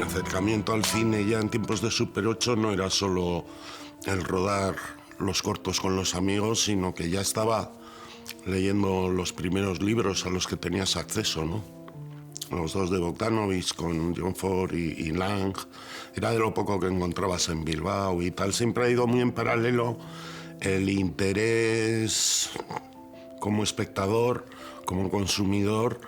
acercamiento al cine ya en tiempos de Super 8 no era solo el rodar los cortos con los amigos, sino que ya estaba leyendo los primeros libros a los que tenías acceso, ¿no? Los dos de Bogdanovich con John Ford y Lang. Era de lo poco que encontrabas en Bilbao y tal. Siempre ha ido muy en paralelo el interés como espectador, como consumidor,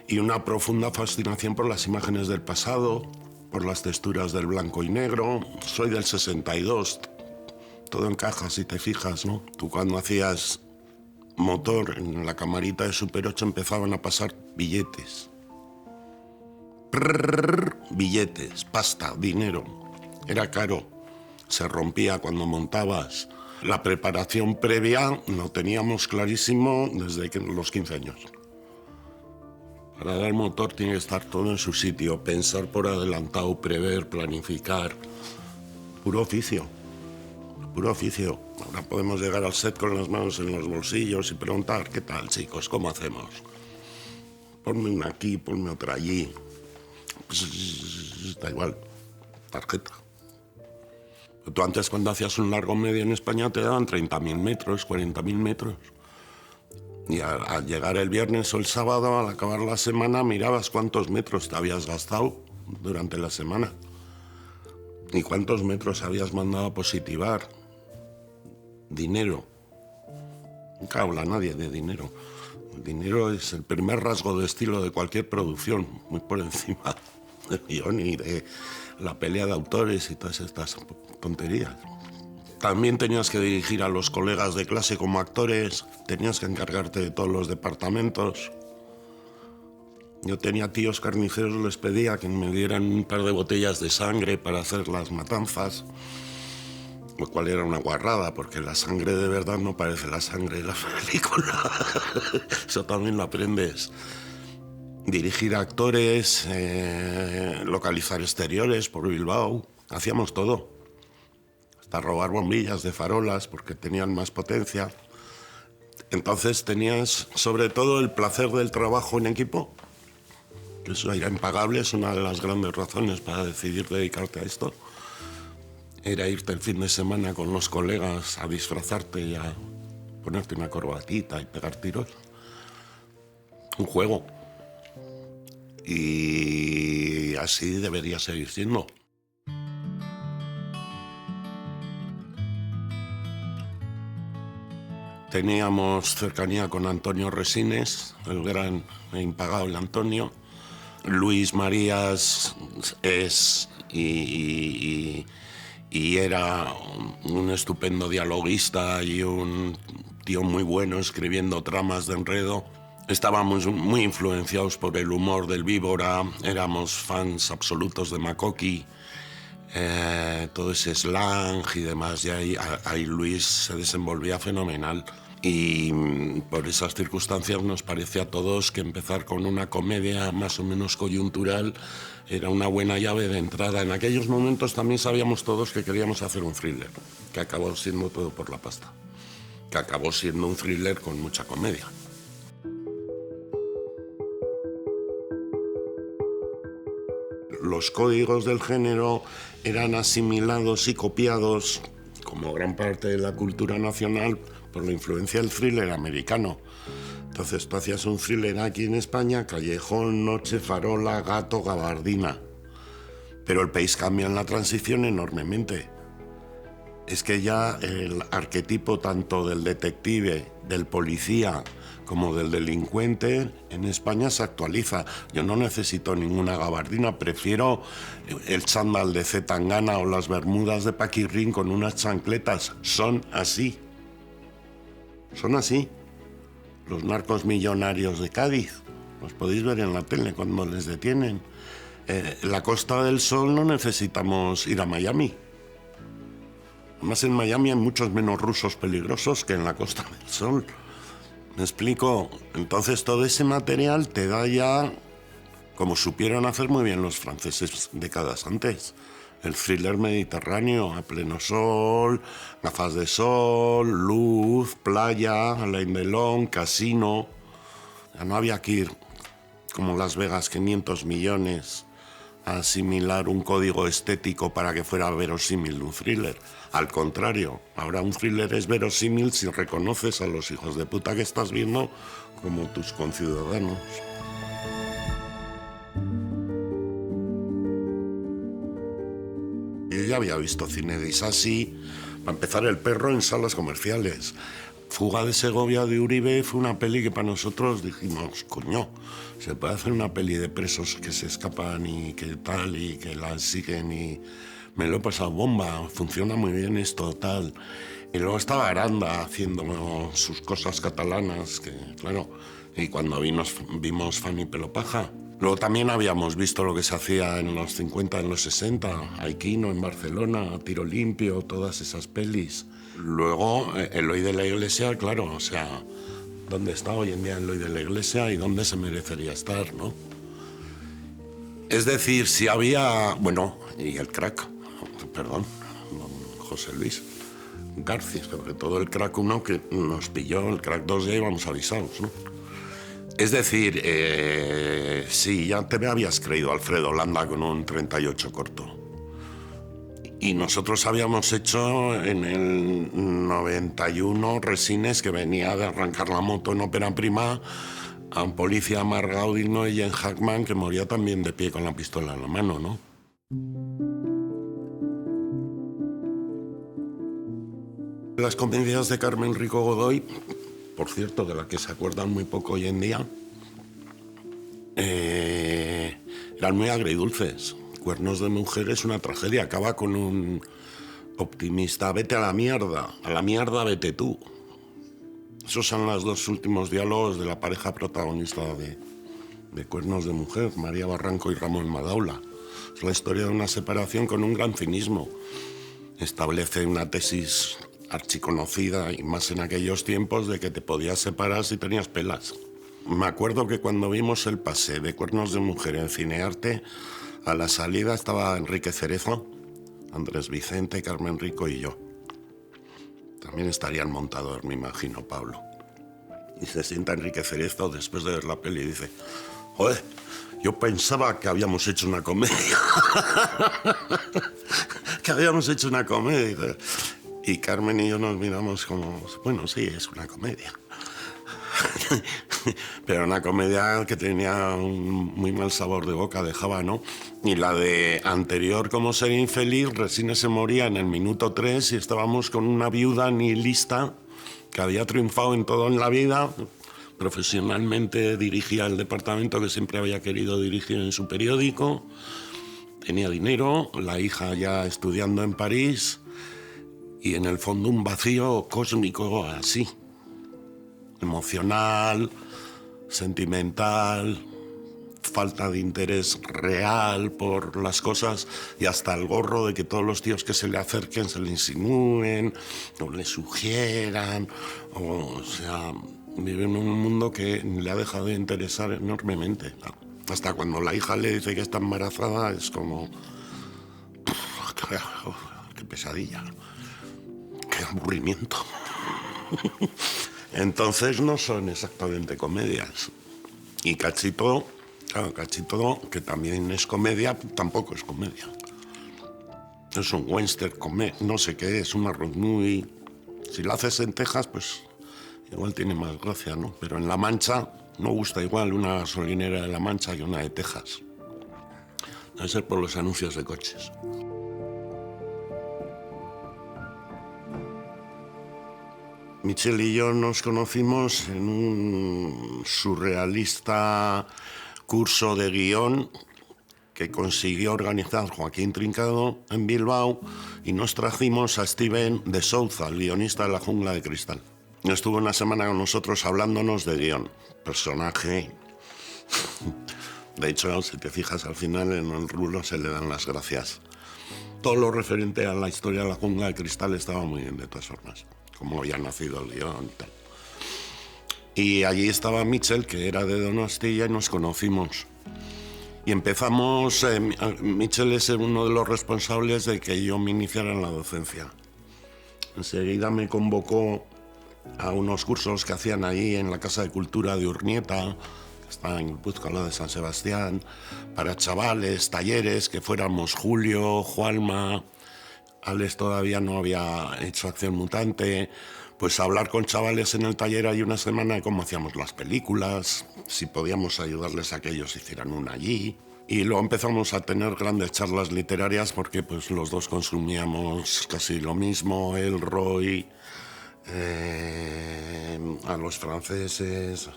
y una profunda fascinación por las imágenes del pasado, por las texturas del blanco y negro. Soy del 62, todo encaja si te fijas, ¿no? Tú cuando hacías motor en la camarita de Super 8 empezaban a pasar billetes. Billetes, pasta, dinero. Era caro, se rompía cuando montabas. La preparación previa lo teníamos clarísimo desde los 15 años. Para dar motor tiene que estar todo en su sitio, pensar por adelantado, prever, planificar. Puro oficio, puro oficio. Ahora podemos llegar al set con las manos en los bolsillos y preguntar, ¿qué tal, chicos? ¿Cómo hacemos? Ponme una aquí, ponme otra allí. Pues, da igual, tarjeta. Tú antes, cuando hacías un largo medio en España, te daban 30.000 metros, 40.000 metros. Y al llegar el viernes o el sábado, al acabar la semana, mirabas cuántos metros te habías gastado durante la semana. Y cuántos metros habías mandado a positivar. Dinero. Nunca habla nadie de dinero. El dinero es el primer rasgo de estilo de cualquier producción, muy por encima del guión y de la pelea de autores y todas estas tonterías. También tenías que dirigir a los colegas de clase como actores, tenías que encargarte de todos los departamentos. Yo tenía tíos carniceros, les pedía que me dieran un par de botellas de sangre para hacer las matanzas, lo cual era una guarrada, porque la sangre de verdad no parece la sangre de la película. Eso también lo aprendes. Dirigir a actores, localizar exteriores por Bilbao, hacíamos todo. Hasta robar bombillas de farolas porque tenían más potencia. Entonces tenías sobre todo el placer del trabajo en equipo, que eso era impagable, es una de las grandes razones para decidir dedicarte a esto. Era irte el fin de semana con los colegas a disfrazarte y a ponerte una corbatita y pegar tiros. Un juego. Y así debería seguir siendo. Teníamos cercanía con Antonio Resines, el gran e impagable Antonio. Luis Marías es y era un estupendo dialoguista y un tío muy bueno escribiendo tramas de enredo. Estábamos muy influenciados por el humor del Víbora, éramos fans absolutos de Makoki. Todo ese slang y demás, y ahí Luis se desenvolvía fenomenal. Y por esas circunstancias nos parecía a todos que empezar con una comedia más o menos coyuntural era una buena llave de entrada. En aquellos momentos también sabíamos todos que queríamos hacer un thriller, que acabó siendo todo por la pasta, que acabó siendo un thriller con mucha comedia. Los códigos del género eran asimilados y copiados, como gran parte de la cultura nacional, por la influencia del thriller americano. Entonces tú hacías un thriller aquí en España, callejón, noche, farola, gato, gabardina. Pero el país cambia en la transición enormemente. Es que ya el arquetipo tanto del detective, del policía, como del delincuente, en España se actualiza. Yo no necesito ninguna gabardina, prefiero el chándal de C. Tangana o las bermudas de Paquirrín con unas chancletas. Son así. Son así. Los narcos millonarios de Cádiz, los podéis ver en la tele cuando les detienen. La Costa del Sol no necesitamos ir a Miami. Además, en Miami hay muchos menos rusos peligrosos que en la Costa del Sol. ¿Me explico? Entonces todo ese material te da ya, como supieron hacer muy bien los franceses décadas antes, el thriller mediterráneo, a pleno sol, gafas de sol, luz, playa, Alain Delon, casino. Ya no había que ir como Las Vegas, 500 millones, asimilar un código estético para que fuera verosímil un thriller. Al contrario, ahora un thriller es verosímil si reconoces a los hijos de puta que estás viendo como tus conciudadanos. Yo ya había visto cine de Isasi, para empezar El perro, en salas comerciales. Fuga de Segovia de Uribe fue una peli que para nosotros dijimos, coño, se puede hacer una peli de presos que se escapan y que tal, y que la siguen, y me lo he pasado bomba, funciona muy bien esto, tal. Y luego estaba Aranda haciendo sus cosas catalanas, que claro, y cuando vimos Fanny Pelopaja. Luego también habíamos visto lo que se hacía en los 50, en los 60, Aiquino en Barcelona, Tiro Limpio, todas esas pelis. Luego, Eloy de la Iglesia, claro, o sea, ¿dónde está hoy en día Eloy de la Iglesia y dónde se merecería estar, no? Es decir, si había, bueno, y el crack, perdón, don José Luis García, sobre todo el crack 1 que nos pilló, el crack 2 ya íbamos avisados, ¿no? Es decir, sí, ya te me habías creído Alfredo Landa con un 38 corto. Y nosotros habíamos hecho en el 91 Resines, que venía de arrancar la moto en ópera prima, a un policía amargado, digno de Jen Hackman, que moría también de pie con la pistola en la mano, ¿no? Las comedias de Carmen Rico Godoy, por cierto, de las que se acuerdan muy poco hoy en día, eran muy agridulces. Cuernos de mujer es una tragedia, acaba con un optimista, vete a la mierda vete tú. Esos son los dos últimos diálogos de la pareja protagonista de Cuernos de mujer, María Barranco y Ramón Madaula. Es la historia de una separación con un gran cinismo. Establece una tesis archiconocida, y más en aquellos tiempos, de que te podías separar si tenías pelas. Me acuerdo que cuando vimos el pase de Cuernos de mujer en Cinearte, a la salida estaba Enrique Cerezo, Andrés Vicente, Carmen Rico y yo. También estaría el montador, me imagino, Pablo. Y se sienta Enrique Cerezo después de ver la peli y dice, joder, yo pensaba que habíamos hecho una comedia. Que habíamos hecho una comedia. Y Carmen y yo nos miramos como, bueno, sí, es una comedia. Pero una comedia que tenía un muy mal sabor de boca, dejaba, ¿no? Y la de anterior, Cómo ser infeliz, Resines se moría en el minuto 3 y estábamos con una viuda nihilista que había triunfado en todo en la vida. Profesionalmente dirigía el departamento que siempre había querido dirigir en su periódico. Tenía dinero, la hija ya estudiando en París y en el fondo un vacío cósmico así. Emocional, sentimental, falta de interés real por las cosas y hasta el gorro de que todos los tíos que se le acerquen se le insinúen o le sugieran. O sea, vive en un mundo que le ha dejado de interesar enormemente. Hasta cuando la hija le dice que está embarazada es como... ¡Qué pesadilla! ¡Qué aburrimiento! Entonces no son exactamente comedias. Y Cachito, claro, Cachito, que también es comedia, tampoco es comedia. Es un western, no sé qué, es un arroz muy... Si lo haces en Texas, pues igual tiene más gracia, ¿no? Pero en La Mancha no gusta igual una gasolinera de La Mancha que una de Texas. Debe ser por los anuncios de coches. Michel y yo nos conocimos en un surrealista curso de guión que consiguió organizar Joaquín Trincado en Bilbao y nos trajimos a Steven de Souza, el guionista de La jungla de cristal. Estuvo una semana con nosotros hablándonos de guión, personaje. De hecho, si te fijas al final en el rulo se le dan las gracias. Todo lo referente a la historia de La jungla de cristal estaba muy bien de todas formas, como había nacido el guión y tal. Y allí estaba Michel, que era de Donostia, y nos conocimos. Y empezamos, Michel es uno de los responsables de que yo me iniciara en la docencia. Enseguida me convocó a unos cursos que hacían ahí en la Casa de Cultura de Urnieta, está en Guipúzcoa, lo de San Sebastián, para chavales, talleres, que fuéramos Julio, Juanma, Alex todavía no había hecho Acción Mutante, pues hablar con chavales en el taller ahí una semana de cómo hacíamos las películas, si podíamos ayudarles a que ellos hicieran una allí. Y luego empezamos a tener grandes charlas literarias porque pues los dos consumíamos casi lo mismo, el Roy, a los franceses,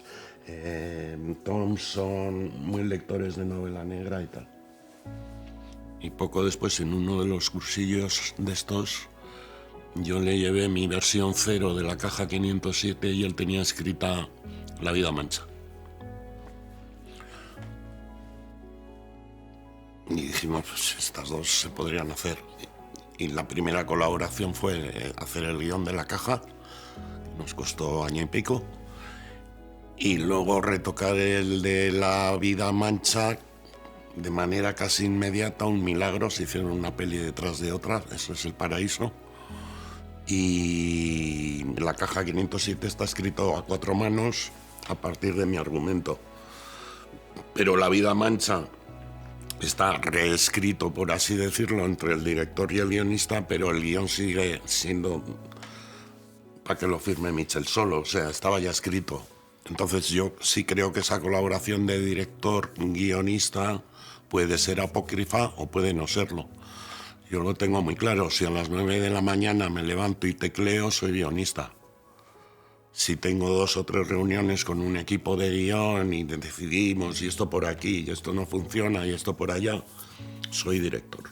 Thompson, muy lectores de novela negra y tal. Y poco después, en uno de los cursillos de estos, yo le llevé mi versión 0 de la caja 507 y él tenía escrita La vida mancha. Y dijimos, pues estas dos se podrían hacer. Y la primera colaboración fue hacer el guión de la caja, que nos costó año y pico. Y luego retocar el de La vida mancha de manera casi inmediata, un milagro. Se hicieron una peli detrás de otra, eso es El paraíso. Y la caja 507 está escrito a 4 manos a partir de mi argumento. Pero La vida mancha está reescrito, por así decirlo, entre el director y el guionista, pero el guión sigue siendo para que lo firme Michel solo, o sea, estaba ya escrito. Entonces yo sí creo que esa colaboración de director-guionista puede ser apócrifa o puede no serlo. Yo lo tengo muy claro, si a las 9 de la mañana me levanto y tecleo, soy guionista. Si tengo 2 o 3 reuniones con un equipo de guión y decidimos y esto por aquí y esto no funciona y esto por allá, soy director.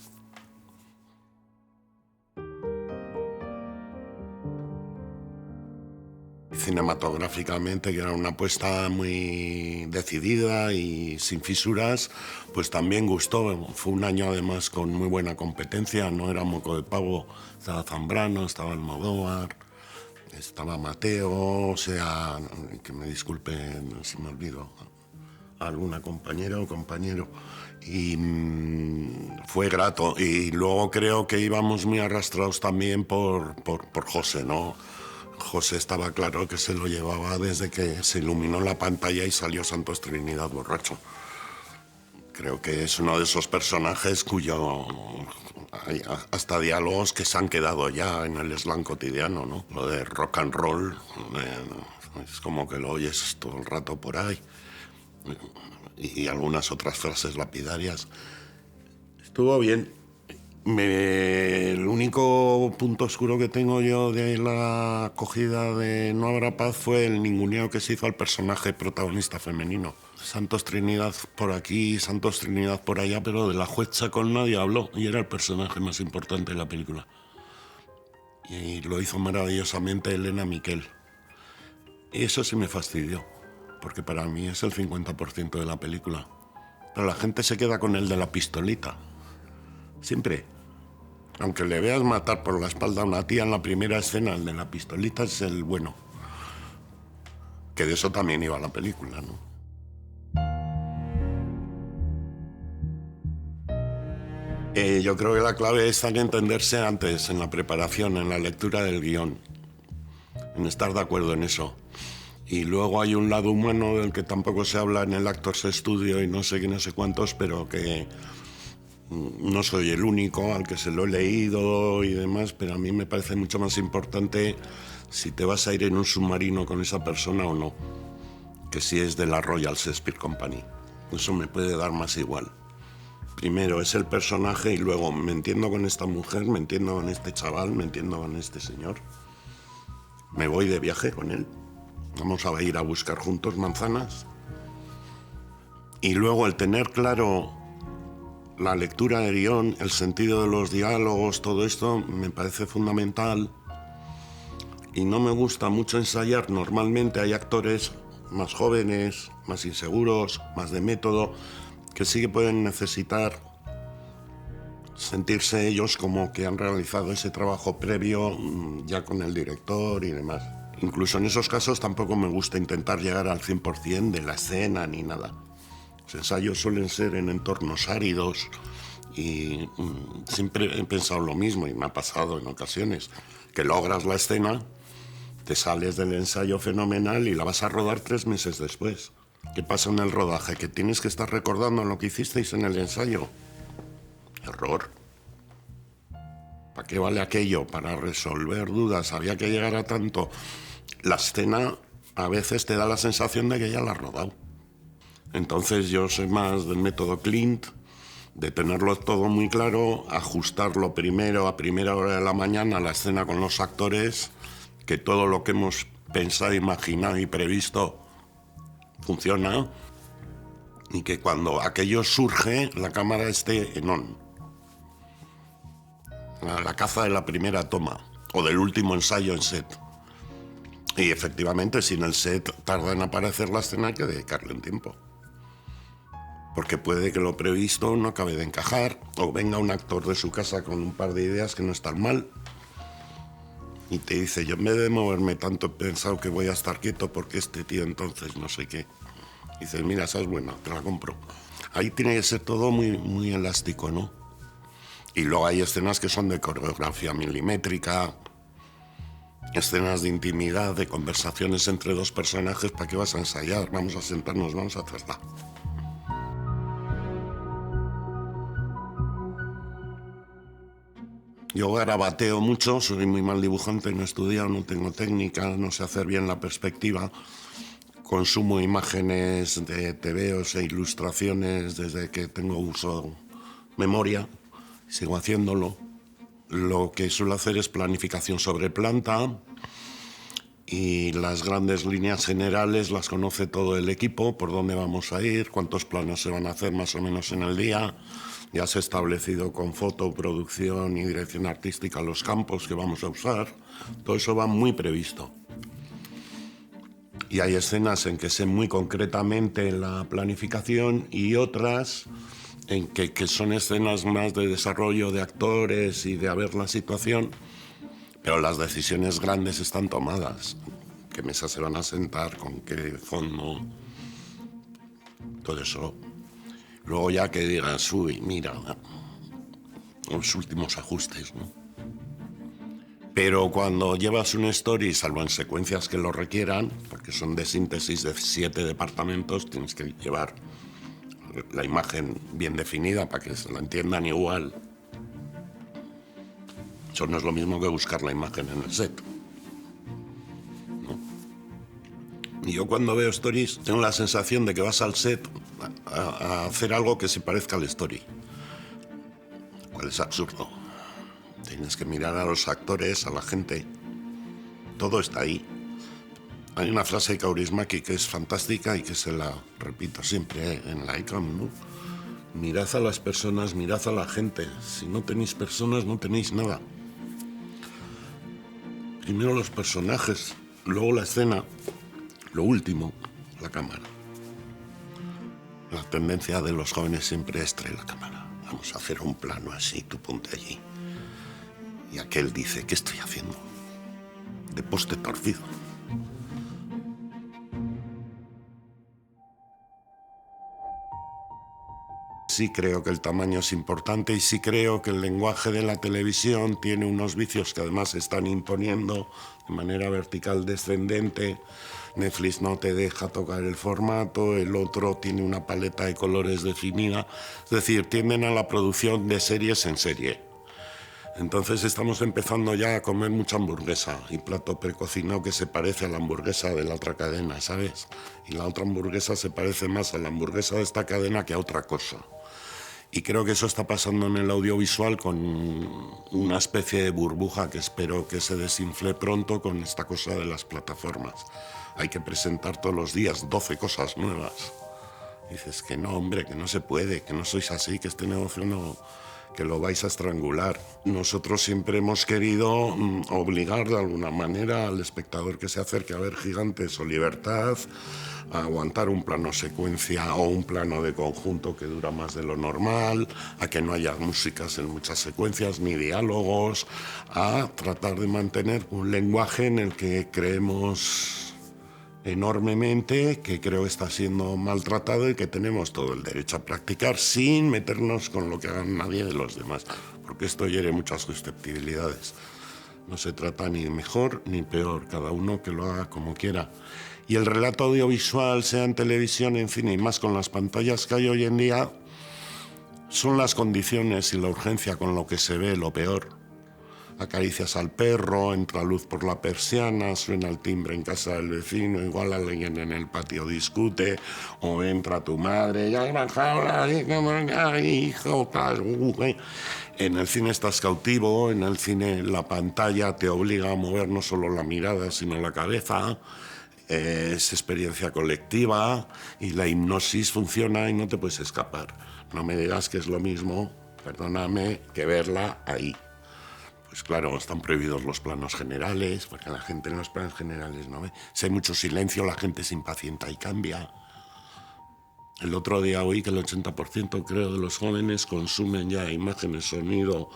Cinematográficamente, que era una apuesta muy decidida y sin fisuras, pues también gustó. Fue un año además con muy buena competencia, no era moco de pavo, estaba Zambrano, estaba Almodóvar, estaba Mateo, o sea, que me disculpen si me olvido, alguna compañera o compañero. Y fue grato. Y luego creo que íbamos muy arrastrados también por José, ¿no? José estaba claro que se lo llevaba desde que se iluminó la pantalla y salió Santos Trinidad borracho. Creo que es uno de esos personajes cuyo hay hasta diálogos que se han quedado ya en el slang cotidiano, ¿no? Lo de rock and roll, es como que lo oyes todo el rato por ahí. Y algunas otras frases lapidarias. Estuvo bien. El único punto oscuro que tengo yo de la acogida de No habrá paz fue el ninguneo que se hizo al personaje protagonista femenino. Santos Trinidad por aquí, Santos Trinidad por allá, pero de la juez Chacón nadie habló y era el personaje más importante de la película. Y lo hizo maravillosamente Elena Miquel. Y eso sí me fastidió, porque para mí es el 50% de la película. Pero la gente se queda con el de la pistolita. Siempre. Aunque le veas matar por la espalda a una tía en la primera escena, el de la pistolita es el bueno. Que de eso también iba la película, ¿no? Yo creo que la clave está en entenderse antes, en la preparación, en la lectura del guión. En estar de acuerdo en eso. Y luego hay un lado humano del que tampoco se habla en el Actors Studio y no sé qué, no sé cuántos, pero que no soy el único al que se lo he leído y demás, pero a mí me parece mucho más importante si te vas a ir en un submarino con esa persona o no, que si es de la Royal Shakespeare Company. Eso me puede dar más igual. Primero es el personaje y luego me entiendo con esta mujer, me entiendo con este chaval, me entiendo con este señor. Me voy de viaje con él. Vamos a ir a buscar juntos manzanas. Y luego el tener claro la lectura de guión, el sentido de los diálogos, todo esto me parece fundamental. Y no me gusta mucho ensayar. Normalmente hay actores más jóvenes, más inseguros, más de método, que sí que pueden necesitar sentirse ellos como que han realizado ese trabajo previo ya con el director y demás. Incluso en esos casos tampoco me gusta intentar llegar al 100% de la escena ni nada. Los ensayos suelen ser en entornos áridos y siempre he pensado lo mismo y me ha pasado en ocasiones, que logras la escena, te sales del ensayo fenomenal y la vas a rodar 3 meses después. ¿Qué pasa en el rodaje? ¿Que tienes que estar recordando lo que hicisteis en el ensayo? Error. ¿Para qué vale aquello? Para resolver dudas. Había que llegar a tanto. La escena a veces te da la sensación de que ya la has rodado. Entonces yo soy más del método Clint, de tenerlo todo muy claro, ajustarlo primero a primera hora de la mañana la escena con los actores, que todo lo que hemos pensado, imaginado y previsto funciona, y que cuando aquello surge la cámara esté en on. La caza de la primera toma o del último ensayo en set. Y efectivamente, si en el set tarda en aparecer la escena, hay que dedicarle un tiempo. Porque puede que lo previsto no acabe de encajar, o venga un actor de su casa con un par de ideas que no están mal y te dice, yo en vez de moverme tanto he pensado que voy a estar quieto porque este tío entonces no sé qué. Y dices, mira, esa es buena, te la compro. Ahí tiene que ser todo muy, muy elástico, ¿no? Y luego hay escenas que son de coreografía milimétrica, escenas de intimidad, de conversaciones entre dos personajes. ¿Para qué vas a ensayar? Vamos a sentarnos, vamos a hacerla. Yo garabateo mucho, soy muy mal dibujante, no he estudiado, no tengo técnica, no sé hacer bien la perspectiva. Consumo imágenes de tebeos e ilustraciones desde que tengo uso memoria, sigo haciéndolo. Lo que suelo hacer es planificación sobre planta y las grandes líneas generales las conoce todo el equipo, por dónde vamos a ir, cuántos planos se van a hacer más o menos en el día. Ya se ha establecido con foto, producción y dirección artística los campos que vamos a usar. Todo eso va muy previsto. Y hay escenas en que sé muy concretamente la planificación y otras en que son escenas más de desarrollo de actores y de ver la situación, pero las decisiones grandes están tomadas. ¿Qué mesas se van a sentar? ¿Con qué fondo? Todo eso. Luego ya que digas, uy, mira, los últimos ajustes, ¿no? Pero cuando llevas un story, salvo en secuencias que lo requieran, porque son de síntesis de 7 departamentos, tienes que llevar la imagen bien definida para que se la entiendan igual. Eso no es lo mismo que buscar la imagen en el set, ¿no? Y yo cuando veo stories tengo la sensación de que vas al set a hacer algo que se parezca al story, cual es absurdo. Tienes que mirar a los actores, a la gente. Todo está ahí. Hay una frase de Kaurismäki que es fantástica y que se la repito siempre en la ICAM, ¿no? Mirad a las personas, mirad a la gente. Si no tenéis personas, no tenéis nada. Primero los personajes, luego la escena, lo último, la cámara. La tendencia de los jóvenes siempre es traer la cámara. Vamos a hacer un plano así, tú ponte allí. Y aquel dice, ¿qué estoy haciendo? De poste torcido. Sí creo que el tamaño es importante y sí creo que el lenguaje de la televisión tiene unos vicios que además se están imponiendo de manera vertical descendente. Netflix no te deja tocar el formato, el otro tiene una paleta de colores definida. Es decir, tienden a la producción de series en serie. Entonces estamos empezando ya a comer mucha hamburguesa y plato precocinado que se parece a la hamburguesa de la otra cadena, ¿sabes? Y la otra hamburguesa se parece más a la hamburguesa de esta cadena que a otra cosa. Y creo que eso está pasando en el audiovisual con una especie de burbuja que espero que se desinfle pronto con esta cosa de las plataformas. Hay que presentar todos los días 12 cosas nuevas. Y dices que no, hombre, que no se puede, que no sois así, que este negocio no, que lo vais a estrangular. Nosotros siempre hemos querido obligar de alguna manera al espectador que se acerque a ver Gigantes o Libertad a aguantar un plano secuencia o un plano de conjunto que dura más de lo normal, a que no haya músicas en muchas secuencias ni diálogos, a tratar de mantener un lenguaje en el que creemos enormemente, que creo está siendo maltratado y que tenemos todo el derecho a practicar sin meternos con lo que hagan nadie de los demás, porque esto hiere muchas susceptibilidades. No se trata ni mejor ni peor, cada uno que lo haga como quiera. Y el relato audiovisual, sea en televisión, en cine y más con las pantallas que hay hoy en día, son las condiciones y la urgencia con lo que se ve lo peor. Acaricias al perro, entra luz por la persiana, suena el timbre en casa del vecino, igual alguien en el patio discute, o entra tu madre, ya hijo, en el cine estás cautivo, en el cine la pantalla te obliga a mover no solo la mirada, sino la cabeza. Es experiencia colectiva y la hipnosis funciona y no te puedes escapar. No me digas que es lo mismo, perdóname, que verla ahí. Pues claro, están prohibidos los planos generales, porque la gente en los planos generales no ve. Si hay mucho silencio, la gente se impacienta y cambia. El otro día oí que el 80% creo de los jóvenes consumen ya imágenes, sonido,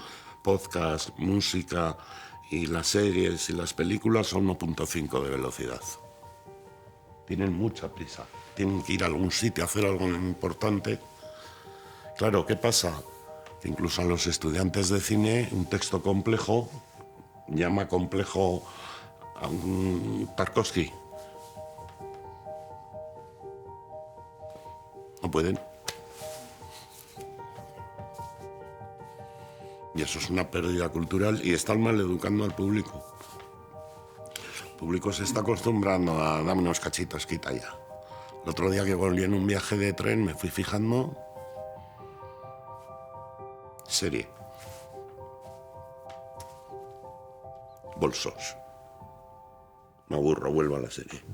podcast, música y las series y las películas a 1.5 de velocidad. Tienen mucha prisa, tienen que ir a algún sitio a hacer algo importante. Claro, ¿qué pasa? Que incluso a los estudiantes de cine un texto complejo llama complejo a un Tarkovsky. No pueden. Y eso es una pérdida cultural y están mal educando al público. El público se está acostumbrando a dame unos cachitos, quita ya. El otro día que volví en un viaje de tren me fui fijando. Serie. Bolsos. Me aburro, vuelvo a la serie.